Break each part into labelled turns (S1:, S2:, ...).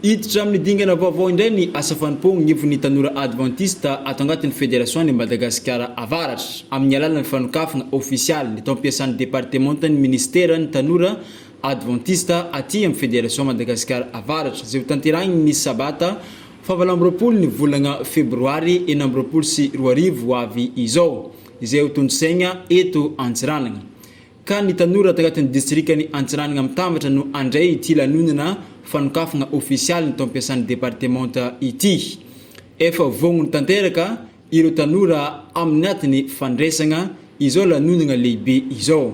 S1: Hiditra amin'ny dingana vaovao indray ny asa fanompoagna gn'ivon'ny tanora adventista ato agnatin'ny fédération ny Madagasikara avaratra amin'ny alalan'ny fanokafana ofisialy ny tao ampiasan'ny départementan'ny ministera ny tanora adventista aty amin'ny fédération Madagasikara avaratra zay ho tanterahigny ny sabata fahavalambroapolo ny volagna febroary enambroapolo sy roarivo avy izao izay ho tondrosaigna eto Antsiranana ka ny tanora tagnatin'ny distrikany Antsiranana mitambatra no andray ity lanonana fanokafana ofisialy ny tao ampiasan'ny départementa ity efa vognony tanteraka ireo tanora amin'ny atiny fandraisagna izao lanonana lehibe izao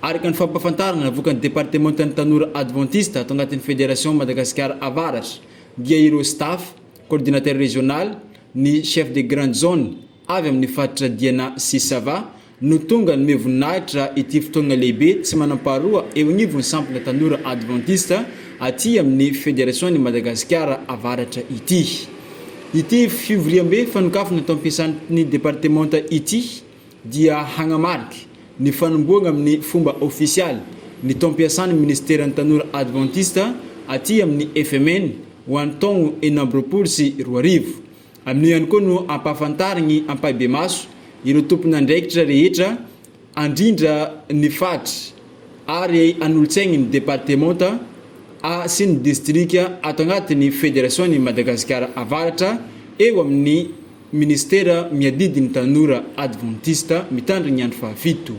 S1: araka ny fampafantarana avokan'ny départementan'ny tanora adventista ato agnatin'ny fédération Madagasikara avaratra dia ireo staff coordinateur régional ny chef de grande zone avy amin'ny faritra Diana sy Sava no tonga ny mevoninahitra ity fotoagna lehibe tsy manampaharoa eo agnivon'ny sample tanora adventista aty amin'ny fédération ny Madagasikara avaratra ity fivoriambe fanokafana tao ampiasan'ny départementa ity dia hagnamarika ny fanomboagna amin'ny fomba ofisialy ny tao ampiasan'ny ministeran'ny tanora adventista aty amin'ny FMN ho an'ny taogno enambroapolo sy roarivo amin'io ihany koa no ampahafantarigny ampahibe maso ireo tompon'andraikitra rehetra andrindra ny fatra ary an'olotsaigny ny départementa sy ny distrika ato agnatin'ny fédération ny Madagasikara avaratra eo amin'ny ministera miadidin'ny tanora adventista mitandrigny andro fahafito